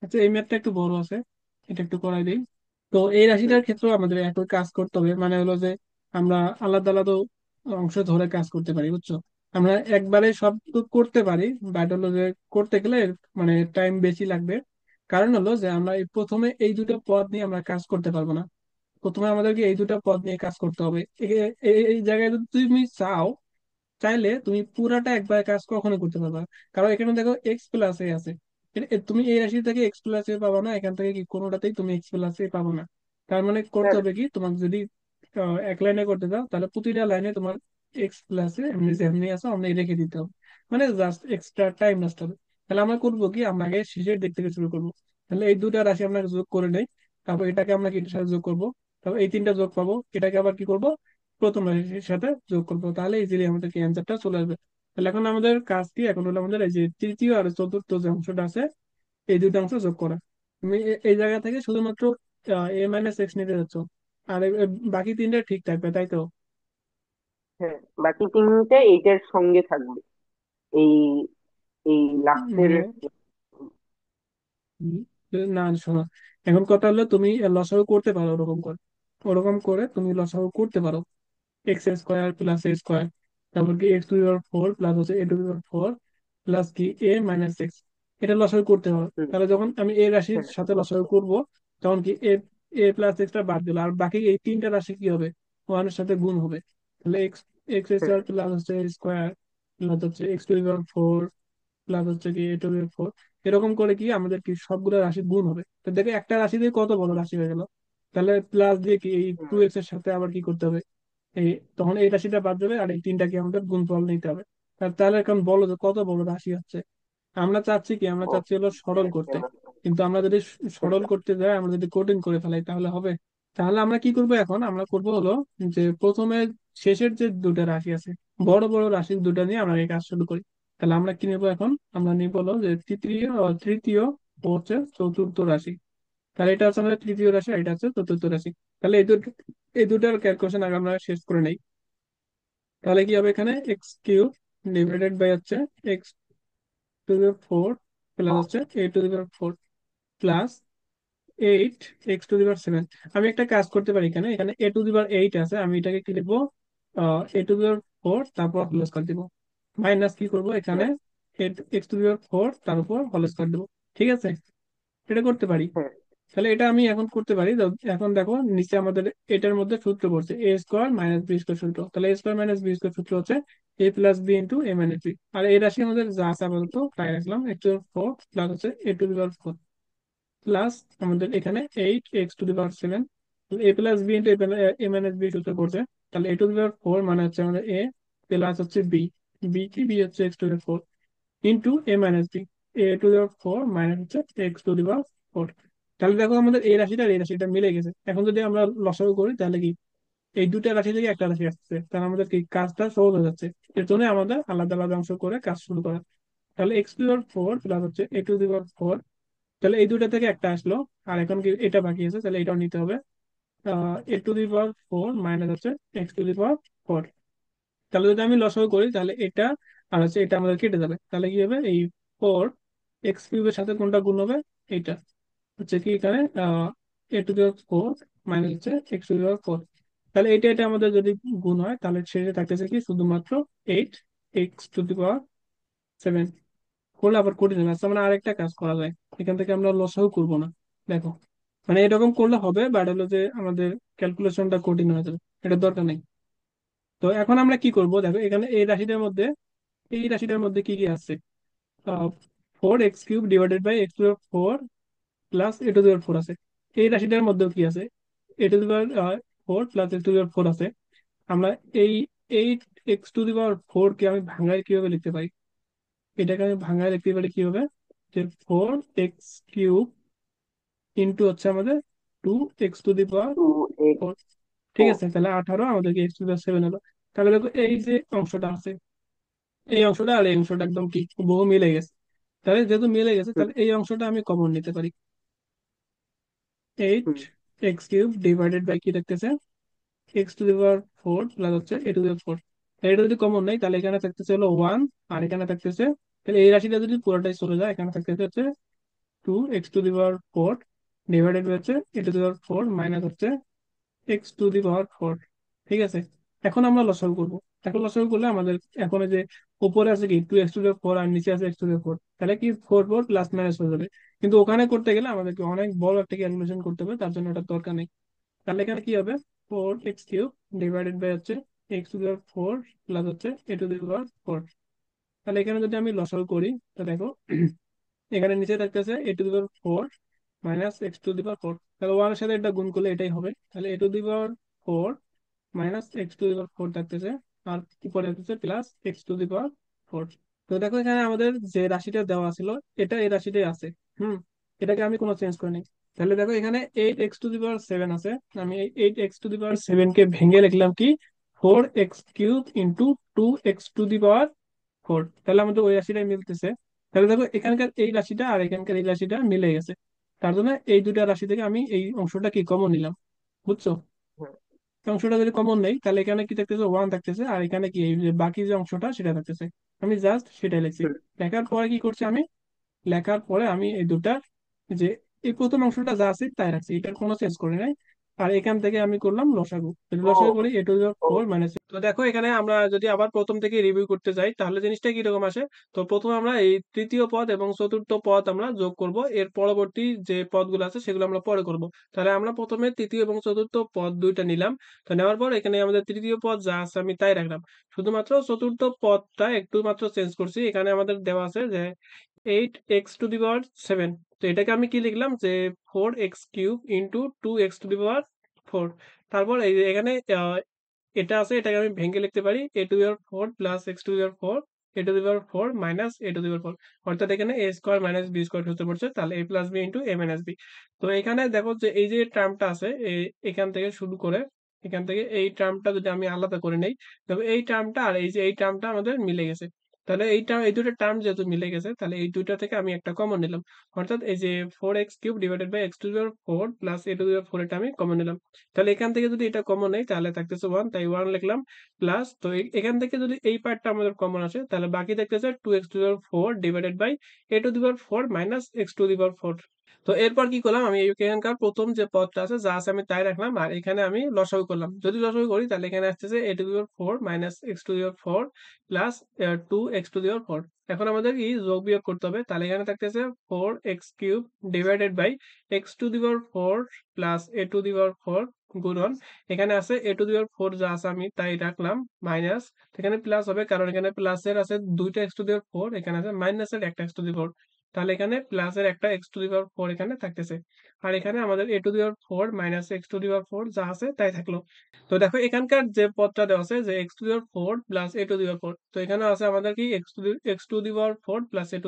আচ্ছা, এই ম্যাথটা একটু বড় আছে, এটা একটু করাই দিই। তো এই হুম। রাশিটার ক্ষেত্রেও আমাদের একই কাজ করতে হবে, মানে হলো যে আমরা আলাদা আলাদা অংশ ধরে কাজ করতে পারি, বুঝছো? আমরা একবারে সব তো করতে পারি, বাট হলো যে করতে গেলে মানে টাইম বেশি লাগবে। কারণ হলো যে আমরা এই প্রথমে এই দুটো পদ নিয়ে আমরা কাজ করতে পারবো না। প্রথমে আমাদেরকে এই দুটো পদ নিয়ে কাজ করতে হবে। এই জায়গায় যদি তুমি চাইলে তুমি পুরাটা একবার কাজ কখনো করতে পারবে না। কারণ এখানে দেখো এক্স প্লাস এ আছে। তুমি এই রাশি থেকে এক্স প্লাস এ পাবা না, এখান থেকে কি কোনোটাতেই তুমি এক্স প্লাস এ পাবো না। তার মানে করতে স্যার। হবে কি, তোমাকে যদি এক লাইনে করতে দাও তাহলে প্রতিটা লাইনে তোমার এক্স প্লাস এ এমনি যেমনি আছে অমনি রেখে দিতে হবে। মানে জাস্ট এক্সট্রা টাইম নষ্ট হবে। তাহলে আমরা করবো কি, আমরা আগে শেষের দিক থেকে শুরু করবো। তাহলে এই দুটা রাশি আমরা যোগ করে নেই, তারপর এটাকে আমরা কি এটার সাথে যোগ করবো, তারপর এই তিনটা যোগ পাবো, এটাকে আবার কি করবো, প্রথম রাশির সাথে যোগ করবো, তাহলে ইজিলি আমাদের কি অ্যান্সারটা চলে আসবে। তাহলে এখন আমাদের কাজ কি, এখন হলো আমাদের এই যে তৃতীয় আর চতুর্থ যে অংশটা আছে, এই দুটো অংশ যোগ করা। তুমি এই জায়গা থেকে শুধুমাত্র এ মাইনাস এক্স নিতে যাচ্ছ, আর বাকি তিনটা ঠিক থাকবে, তাই তো? হ্যাঁ, বাকি তিনটে এইটার সঙ্গে থাকবে। এই এই লাস্টের। মানে উম, না, শোনো, এখন কথা হলো তুমি লসাগু করতে পারো, ওরকম করে তুমি লসাগু করতে পারো। X square plus a square, তারপর কি x to the power four plus হচ্ছে a to the power four plus কি এ মাইনাস এক্স, এটা লসাগু করতে হবে। হুম। তাহলে যখন আমি এ রাশির হ্যাঁ। সাথে লসাগু করব, তখন কি এ এ প্লাস এক্সটা বাদ দিল, আর বাকি এই তিনটা রাশি কি হবে, ওয়ানের সাথে গুণ হবে। তাহলে এক্স এক্স হ্যাঁ। স্কোয়ার প্লাস হচ্ছে স্কোয়ার প্লাস হচ্ছে x to the power four plus হচ্ছে কি এ টু দি পাওয়ার ফোর, এরকম করে কি আমাদের কি সবগুলো রাশি গুণ হবে। তো দেখে একটা রাশি দিয়ে কত বড় রাশি হয়ে গেল। তাহলে প্লাস দিয়ে কি এই টু হুম। এক্স এর সাথে আবার কি করতে হবে, এই তখন এই রাশিটা বাদ যাবে আর এই তিনটাকে আমাদের গুণফল নিতে হবে। তাহলে এখন বলো যে কত বড় রাশি হচ্ছে। আমরা ও, চাচ্ছি হলো সরল করতে। কিন্তু আমরা যদি সরল করতে যাই, আমরা যদি কঠিন করে ফেলাই তাহলে হবে? তাহলে আমরা কি করব, এখন আমরা করব হলো যে প্রথমে শেষের যে দুটো রাশি আছে, বড় বড় রাশি দুটো নিয়ে আমরা এই কাজ শুরু করি। তাহলে আমরা কি নেবো এখন, আমরা নিব হলো যে তৃতীয় ও হচ্ছে চতুর্থ রাশি। তাহলে এটা হচ্ছে আমাদের তৃতীয় রাশি আর এটা হচ্ছে চতুর্থ রাশি। তাহলে এই দুটার ক্যালকুলেশন আগে আমরা শেষ করে নেই। তাহলে কি হবে, এখানে এক্স কিউব ডিভাইডেড বাই হচ্ছে x to the four plus হচ্ছে a to the four plus eight x to the seven. আমি একটা কাজ করতে পারি, এখানে এখানে এ টু দি এইট আছে, আমি এটাকে কি লিখবো, এ টু দি ফোর তারপর হোল স্কয়ার দিব, মাইনাস কি করবো এখানে হ্যাঁ। এক্স টু দি ফোর তার উপর হোল স্কয়ার দেবো। ঠিক আছে, এটা করতে পারি। হ্যাঁ। তাহলে এটা আমি এখন করতে পারি। তো এখন দেখো নিচে আমাদের এটার মধ্যে সূত্র পড়ছে এ স্কোয়ার মাইনাস বি স্কোয়ার সূত্র। তাহলে এ স্কোয়ার মাইনাস বি স্কোয়ার সূত্র হচ্ছে এ plus b into a minus B. আর এই রাশি আমাদের যা আছে আপাতত তাই রাখলাম, এক্স টু ফোর প্লাস হচ্ছে a to the power four plus আমাদের এখানে eight x to the power seven. A plus b into a minus b সূত্র পড়ছে। তাহলে এ টু দি পাওয়ার ফোর মানে হচ্ছে আমাদের এ প্লাস হচ্ছে বি, বি কি বি হচ্ছে x to the four into a minus b, a to the power four minus হচ্ছে x to the power four. তাহলে দেখো আমাদের এই রাশিটা আর এই রাশিটা মিলে গেছে। এখন যদি আমরা লসাগু করি তাহলে কি এই দুটা রাশি থেকে একটা রাশি আসছে, তাহলে আমাদের কি কাজটা সহজ হয়ে যাচ্ছে। এর জন্য আমাদের আলাদা আলাদা অংশ করে কাজ শুরু করা। তাহলে x to the power four plus হচ্ছে a to the power four, তাহলে এই দুটা থেকে একটা আসলো, আর এখন কি এটা বাকি আছে, তাহলে এটাও নিতে হবে। A to the power four minus হচ্ছে x to the power four. তাহলে যদি আমি লসাগু করি তাহলে এটা আর হচ্ছে এটা আমাদের কেটে যাবে। তাহলে কি হবে, এই ফোর এক্স কিউবের সাথে কোনটা গুণ হবে, এইটা হচ্ছে কি এখানে এ টু দি ফোর মাইনাস হচ্ছে এক্স টু দি ফোর। তাহলে এটা এটা আমাদের যদি গুণ হয় তাহলে শেষে থাকতেছে কি শুধুমাত্র eight x to the power seven. করলে আবার কঠিন হবে। আচ্ছা, মানে আরেকটা কাজ করা যায়, এখান থেকে আমরা লসাগু করবো না। দেখো, মানে এরকম করলে হবে, বাট হলো যে আমাদের ক্যালকুলেশনটা কঠিন হয়ে যাবে, এটা দরকার নেই। তো এখন আমরা কি করব, দেখো এখানে এই রাশিটার মধ্যে কি কি আছে, four x cube divided by x to four plus a to the power four আছে। এই রাশিটার মধ্যেও কি আছে, a to the power four plus x to the power four আছে। আমরা এই eight x to the power four কে আমি ভাঙায় কিভাবে লিখতে পারি, এটাকে আমি ভাঙায় লিখতে পারি কিভাবে, যে ফোর এক্স কিউব ইন্টু হচ্ছে আমাদের two x to the power two x four. ঠিক ফোর আছে, তাহলে 18 আমাদেরকে x to the power seven হলো। তাহলে দেখো এই যে অংশটা আছে, এই অংশটা আর এই অংশটা একদম কি বহু মিলে গেছে। তাহলে যেহেতু মিলে গেছে হুম। তাহলে এই অংশটা আমি কমন নিতে পারি। Eight hmm. X cube divided by কি থাকতেছে x to the power four plus হচ্ছে a to the power four. এটা যদি কমন নেই তাহলে এখানে থাকতেছে হলো ওয়ান, আর এখানে থাকতেছে, তাহলে এই রাশিটা যদি পুরোটাই চলে যায় এখানে থাকতেছে হচ্ছে 2x⁴ ডিভাইডেড বাই হচ্ছে a⁴ মাইনাস হচ্ছে x⁴ ঠিক আছে। এখন আমরা লসাগু করবো। এখন লসাগু করলে আমাদের এখন এই যে উপরে আছে কি 2x⁴ আর নিচে আছে x⁴, তাহলে কি 4 4 প্লাস মাইনাস হয়ে যাবে। কিন্তু ওখানে করতে গেলে আমাদেরকে অনেক বড় একটা ক্যালকুলেশন করতে হবে, তার জন্য এটা দরকার নেই। তাহলে এখানে কি হবে, 4x³ ডিভাইডেড বাই হচ্ছে x⁴ প্লাস হচ্ছে a⁴। তাহলে এখানে যদি আমি লসাগু করি, তো দেখো এখানে নিচে থাকতেছে a⁴ মাইনাস x⁴, তাহলে ওয়ানের সাথে এটা গুণ করলে এটাই হবে। তাহলে a⁴ মাইনাস x⁴ থাকতেছে, আর উপরে থাকতেছে প্লাস x⁴। তো দেখো এখানে আমাদের যে রাশিটা দেওয়া ছিল, এটা এই রাশিটাই আছে। হুম, এটাকে আমি কোনো চেঞ্জ করিনি। তাহলে দেখো এখানে 8x⁷ আছে। আমি এই 8x⁷ কে ভেঙে লিখলাম কি 4x³ ইন্টু 2x⁴। তাহলে আমাদের ওই রাশিটাই মিলতেছে। তাহলে দেখো এখানকার এই রাশিটা আর এখানকার এই রাশিটা মিলে গেছে। তার জন্য এই দুটা রাশি থেকে আমি এই অংশটা কি কমন নিলাম, বুঝছো? হ্যাঁ। এই অংশটা যদি কমন নেই, তাহলে এখানে কি থাকতেছে, 1 থাকতেছে, আর এখানে কি এই যে বাকি যে অংশটা সেটা থাকতেছে। আমি জাস্ট সেটাই লিখছি। হুম। লেখার পরে কি করছি আমি, লেখার পরে আমি এই দুটার যে এই প্রথম অংশটা যা আছে তাই রাখছি, এটার কোনো চেঞ্জ করি নাই। আর এখান থেকে আমি করলাম লসাগু। যদি ও। লসাগু করি ও। a⁴ মাইনাস, তো দেখো এখানে আমরা যদি আবার প্রথম থেকে রিভিউ করতে যাই তাহলে জিনিসটা কিরকম আসে। তো প্রথমে আমরা এই তৃতীয় পদ এবং চতুর্থ পদ আমরা যোগ করব, এর পরবর্তী যে পদগুলো আছে সেগুলো আমরা পরে করব। তাহলে আমরা প্রথমে তৃতীয় এবং চতুর্থ পদ দুইটা নিলাম। তো নেওয়ার পর এখানে আমাদের তৃতীয় পদ যা আছে আমি তাই রাখলাম। শুধুমাত্র চতুর্থ পদটা একটু মাত্র চেঞ্জ করছি। এখানে আমাদের দেওয়া আছে যে 8x⁷। তো এটাকে আমি কি লিখলাম যে 4x³ ইন্টু 2x⁴। তারপর এই যে এখানে এটা আছে, এটাকে আমি ভেঙে লিখতে পারি a⁴ plus x⁴, a⁴ minus a⁴। অর্থাৎ এখানে a² মাইনাস b² সূত্র পড়ছে, তাহলে a plus b into a minus b। তো এখানে দেখো যে এই যে টার্মটা আছে, এখান থেকে শুরু করে এখান থেকে এই টার্মটা যদি আমি আলাদা করে নেই, তবে এই টার্মটা আর এই যে এই টার্মটা আমাদের মিলে গেছে। তাহলে এই দুটো টার্ম যেহেতু মিলে গেছে, তাহলে এই দুইটা থেকে আমি একটা কমন নিলাম। অর্থাৎ এই যে 4x³ divided by x⁴ plus a⁴ এটা আমি কমন নিলাম। তাহলে এখান থেকে যদি এটা কমন নেই তাহলে থাকতেছে 1, তাই 1 লিখলাম। প্লাস তো এখান থেকে যদি এই পার্টটা আমাদের কমন আসে, তাহলে বাকি থাকতেছে 2x⁴ divided by a⁴ minus x⁴। তো এরপর কি করলাম, আমি এখানকার প্রথম যে পদটা আছে যা আছে আমি তাই রাখলাম, আর এখানে আমি লসাগু করলাম। যদি লসাগু করি তাহলে এখানে আসতেছে a⁴ minus x⁴ plus 2x⁴। এখন আমাদের কি যোগ বিয়োগ করতে হবে, তাহলে এখানে থাকতেছে 4x³ divided by x⁴ plus a⁴ গুণন, এখানে আছে a⁴ যা আছে আমি তাই রাখলাম, মাইনাস, এখানে প্লাস হবে কারণ এখানে প্লাসের আছে দুইটা x⁴, এখানে আছে মাইনাসের একটা x⁴। তাহলে এখানে প্লাসের একটা x⁴ এখানে থাকতেছে। আর এখানে আমাদের a⁴ মাইনাস x⁴ যা আছে তাই থাকলো। তো দেখো এখানকার যে পদটা দেওয়া আছে যে x⁴ প্লাস a⁴, তো এখানে আছে আমাদের কি x⁴ প্লাস a⁴।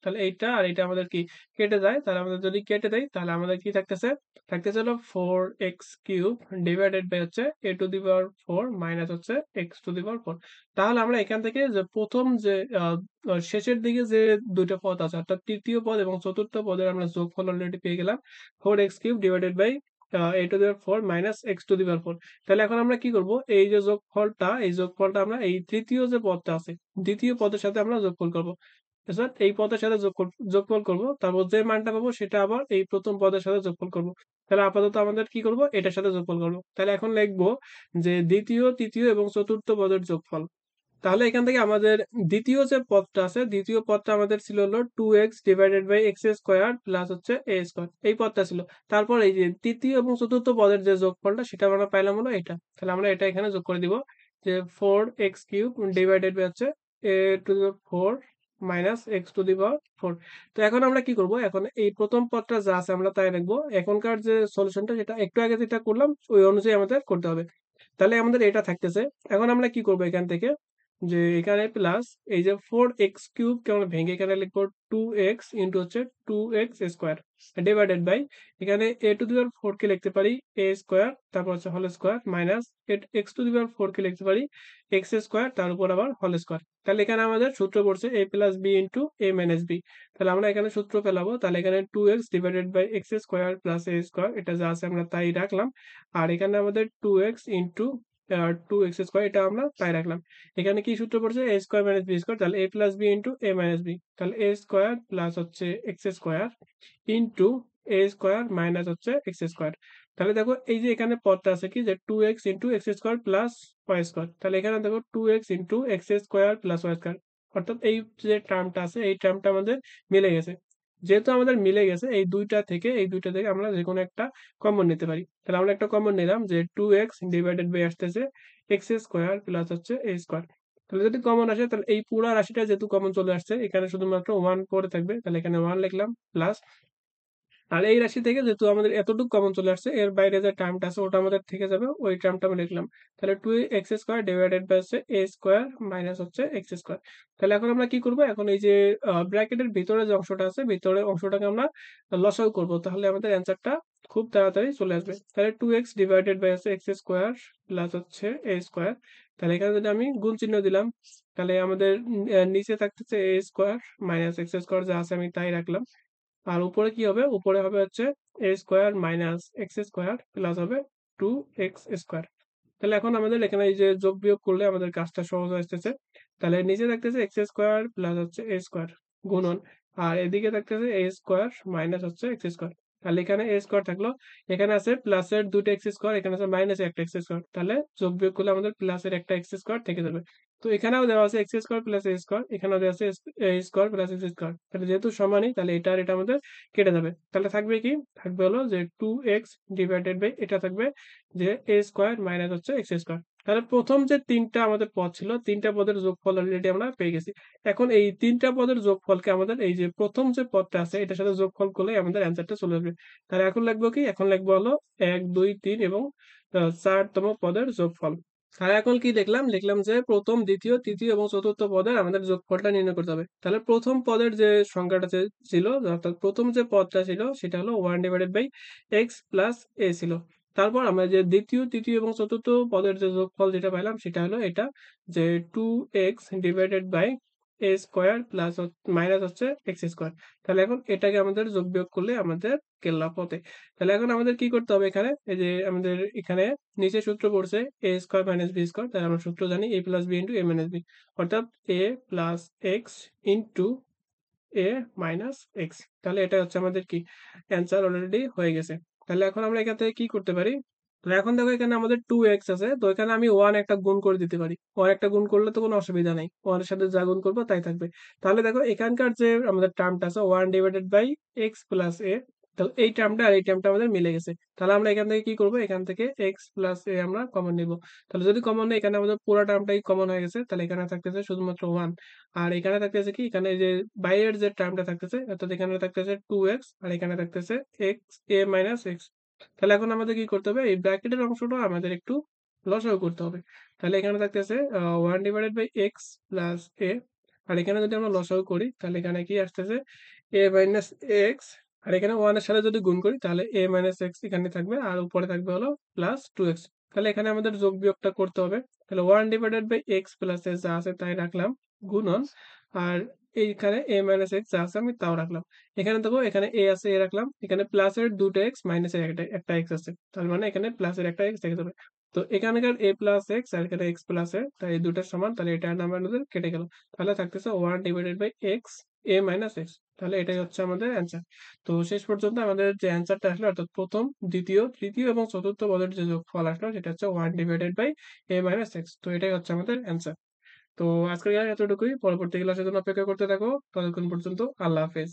তাহলে এইটা আর এটা আমাদের কি কেটে যায়, তাহলে আমাদের যদি কেটে দেয় তাহলে আমাদের কি থাকতেছে, থাকতেছে হলো 4x³ ডিভাইডেড বাই হচ্ছে a⁴ মাইনাস হচ্ছে x⁴। তাহলে আমরা এখান থেকে যে প্রথম যে শেষের দিকে যে দুইটা পদ আছে, অর্থাৎ তৃতীয় পদ এবং চতুর্থ পদের আমরা যোগফল অলরেডি পেয়ে গেলাম, 4x³ divided by a⁴ minus x⁴। তাহলে এখন আমরা কি করব, এই যে যোগফলটা, এই যোগফলটা আমরা এই তৃতীয় যে পদটা আছে দ্বিতীয় পদের সাথে আমরা যোগফল করব। অর্থাৎ এই পদের সাথে যোগফল করব, তারপর যে মানটা পাবো সেটা আবার এই প্রথম পদের সাথে যোগফল করব। তাহলে আপাতত আমাদের কি করব, এটার সাথে যোগফল করব। তাহলে এখন লিখবো যে দ্বিতীয়, তৃতীয় এবং চতুর্থ পদের যোগফল। তাহলে এখান থেকে আমাদের দ্বিতীয় যে পদটা আছে, দ্বিতীয় পদটা আমাদের ছিল হলো 2x divided by x² plus হচ্ছে a², এই পদটা ছিল। তারপর এই যে তৃতীয় এবং চতুর্থ পদের যে যোগফলটা সেটা আমরা পাইলাম হলো এটা। তাহলে আমরা এটা এখানে যোগ করে দিব যে 4x³ ডিভাইডেড বাই হচ্ছে a⁴ মাইনাস x⁴। তো এখন আমরা কি করব, এখন এই প্রথম পদটা যা আছে আমরা তাই রাখবো। এখনকার যে সলিউশনটা যেটা একটু আগে যেটা করলাম ওই অনুযায়ী আমাদের করতে হবে। তাহলে আমাদের এটা থাকতেছে। এখন আমরা কি করব, এখান থেকে যে এখানে প্লাস এই যে 4x³ কে আমরা ভেঙে এখানে লিখবো 2x ইন্টু হচ্ছে 2x² ডিভাইডেড বাই এখানে a⁴ কে লিখতে পারি a², তারপর হচ্ছে হোল স্কোয়ার, মাইনাস x⁴ কে লিখতে পারি x² তার উপর আবার হোল স্কোয়ার। তাহলে এখানে আমাদের সূত্র পড়ছে a plus b into a minus b। তাহলে আমরা এখানে সূত্র ফেলাবো, তাহলে এখানে 2x divided by x² plus a², এটা যা আছে আমরা তাই রাখলাম। আর এখানে আমাদের 2x ইন্টু 2x স্কোয়ার, এটা আমরা তাই রাখলাম। এখানে কি সূত্র পড়ছে, এ স্কোয়ার মাইনাস বি স্কোয়ার, তাহলে এ plus b into a minus B, তাহলে এ স্কোয়ার প্লাস হচ্ছে এক্স স্কোয়ার ইন্টু এ স্কোয়ার মাইনাস হচ্ছে এক্স স্কোয়ার। তাহলে দেখো এই যে এখানে পদটা আছে কি, যে 2x into x square plus y square, তাহলে এখানে দেখো 2x into x square plus y square, অর্থাৎ এই যে টার্মটা আছে এই টার্মটা আমাদের মিলে গেছে। যেহেতু আমাদের মিলে গেছে, এই দুইটা থেকে আমরা যে কোনো একটা কমন নিতে পারি। তাহলে আমরা একটা কমন নিলাম, যে 2x ডিভাইডেড বাই আসতেছে এক্স স্কোয়ার প্লাস হচ্ছে এ স্কোয়ার। তাহলে যদি কমন আসে, তাহলে এই পুরা রাশিটা যেহেতু কমন চলে আসছে, এখানে শুধুমাত্র 1 পরে থাকবে, তাহলে এখানে 1 লিখলাম প্লাস। আর এই রাশি থেকে যেহেতু আমাদের এতটুকু কমন চলে আসছে, এর বাইরে যে টার্মটা আছে ওটা আমাদের থেকে যাবে, ওই টার্মটা আমি লিখলাম। তাহলে 2x স্কোয়ার ডিভাইডেড বাই হচ্ছে এ স্কোয়ার মাইনাস হচ্ছে এক্স স্কোয়ার। তাহলে এখন আমরা কি করব, এখন এই যে ব্র্যাকেটের ভিতরে যে অংশটা আছে, ভিতরে অংশটাকে আমরা লসাগু করব, তাহলে আমাদের অ্যান্সারটা খুব তাড়াতাড়ি চলে আসবে। তাহলে 2x ডিভাইডেড বাই হচ্ছে এক্স স্কোয়ার প্লাস হচ্ছে এ স্কোয়ার। তাহলে এখানে যদি আমি গুণ চিহ্ন দিলাম, তাহলে আমাদের নিচে থাকতেছে এ স্কোয়ার মাইনাস এক্স স্কোয়ার, যা আছে আমি তাই রাখলাম। আর উপরে কি হবে, উপরে হবে হচ্ছে a square minus x square plus হবে 2x স্কোয়ার। তাহলে এখন আমাদের এখানে এই যে যোগ বিয়োগ করলে আমাদের কাজটা সহজ আসতেছে। তাহলে নিচে থাকতেছে এক্স স্কোয়ার প্লাস হচ্ছে এ স্কোয়ার গুণন, আর এদিকে থাকতেছে এ স্কোয়ার মাইনাস হচ্ছে এক্স স্কোয়ার। তাহলে এখানে এ স্কোয়ার থাকলো, এখানে আছে প্লাসের দুটো এক্স স্কোয়ার, এখানে আছে মাইনাসের একটা এক্স স্কোয়ার, তাহলে যোগ বিয়োগ করলে আমাদের প্লাসের একটা এক্স স্কোয়ার থেকে যাবে। তো এখানেও দেওয়া আছে x square plus a square, এখানেও দেওয়া আছে এ স্কোয়ার প্লাস এক্স স্কোয়ার, তাহলে যেহেতু সমানই, তাহলে এটা আর এটা আমাদের কেটে যাবে। তাহলে থাকবে কি, থাকবে হলো যে 2x ডিভাইডেড বাই এটা থাকবে যে এ স্কোয়ার মাইনাস হচ্ছে এক্স স্কোয়ার। তাহলে প্রথম যে তিনটা আমাদের পদ ছিল, তিনটা পদের যোগফল অলরেডি আমরা পেয়ে গেছি। এখন এই তিনটা পদের যোগফলকে আমাদের এই যে প্রথম যে পদটা আছে এটার সাথে যোগফল করলে আমাদের অ্যান্সারটা চলে আসবে। তাহলে এখন লিখবো কি, এখন লিখবো হলো 1 2 3 এবং 4তম পদের যোগফল। আর এখন কি দেখলাম, লিখলাম যে প্রথম দ্বিতীয় তৃতীয় এবং চতুর্থ পদের আমাদের যোগফলটা নির্ণয় করতে হবে। তাহলে প্রথম পদের যে সংখ্যাটা ছিল, অর্থাৎ প্রথম যে পদটা ছিল সেটা হলো 1/x+a ছিল। তারপর আমরা যে দ্বিতীয় তৃতীয় এবং চতুর্থ পদের যে যোগফল যেটা পাইলাম সেটা হলো এটা, যে 2x divided by a square plus minus হচ্ছে এক্স স্কোয়ার। তাহলে এখন এটাকে আমাদের যোগ বিয়োগ করলে আমাদের কেল্লা পথে। তাহলে এখন আমাদের কি করতে হবে, এখানে এই যে আমাদের এখানে নিচে সূত্র পড়ছে এ স্কোয়ার মাইনাস বি স্কোয়ার, তাহলে আমরা সূত্র জানি এ plus b into a minus B, অর্থাৎ এ plus x into a minus x. তাহলে এটা হচ্ছে আমাদের কি অ্যান্সার অলরেডি হয়ে গেছে। তাহলে এখন আমরা এখান থেকে কি করতে পারি, তো এখন দেখো এখানে আমাদের 2x আছে, তো এখানে আমি 1 একটা গুণ করে দিতে পারি। 1 একটা গুণ করলে তো কোনো অসুবিধা নাই, 1 এর সাথে যা গুণ করবো তাই থাকবে। তাহলে দেখো এখানকার যে আমাদের টার্মটা আছে 1/x+a, তো এই টার্মটা আর এই টার্মটা আমাদের মিলে গেছে। তাহলে আমরা এখান থেকে কি করব, এখান থেকে x+a আমরা কমন নিব। তাহলে যদি কমন নেই, এখানে আমাদের পুরো টার্মটাই কমন হয়ে গেছে, তাহলে এখানে থাকতেছে শুধুমাত্র 1। আর এখানে থাকতেছে কি, এখানে যে বাইরের যে টার্মটা থাকতেছে, অর্থাৎ এখানে থাকতেছে 2x আর এখানে থাকতেছে a মাইনাস x। তাহলে এখন আমাদের কি করতে হবে, এই ব্র্যাকেটের অংশটা আমাদের একটু লসাগু করতে হবে। তাহলে এখানে থাকতেছে 1/x+a, আর এখানে যদি আমরা লসাগু করি তাহলে এখানে কি আসতেছে a মাইনাস x, আর এখানে 1 এর সাথে যদি গুণ করি তাহলে a মাইনাস x এখানে থাকবে, আর উপরে থাকবে হলো প্লাস 2x। তাহলে এখানে আমাদের যোগ বিয়োগটা করতে হবে। তাহলে 1/x+a যা আছে তাই রাখলাম গুণন, আর এইখানে a-x যা আছে আমি তাও রাখলাম। এখানে দেখো এখানে a আছে, a রাখলাম, এখানে প্লাসের দুটো x মাইনাসের একটা x আছে, তার মানে এখানে প্লাসের একটা x থেকে যাবে। তো এখানকার a+x আর এখানে x+a, তাই এই দুটার সমান, তাহলে এটা নাম্বার আমাদের কেটে গেল। তাহলে থাকতেছে 1/x a-x। তাহলে এটাই হচ্ছে আমাদের অ্যান্সার। তো শেষ পর্যন্ত আমাদের যে অ্যান্সারটা আসলো, অর্থাৎ প্রথম দ্বিতীয় তৃতীয় এবং চতুর্থ পদের যে যোগফল আসলো সেটা হচ্ছে 1/a-x। তো এটাই হচ্ছে আমাদের অ্যান্সার। তো আজকের ক্লাস এতটুকুই, পরবর্তী ক্লাসের জন্য অপেক্ষা করতে থাকো, ততক্ষণ পর্যন্ত আল্লাহ হাফেজ।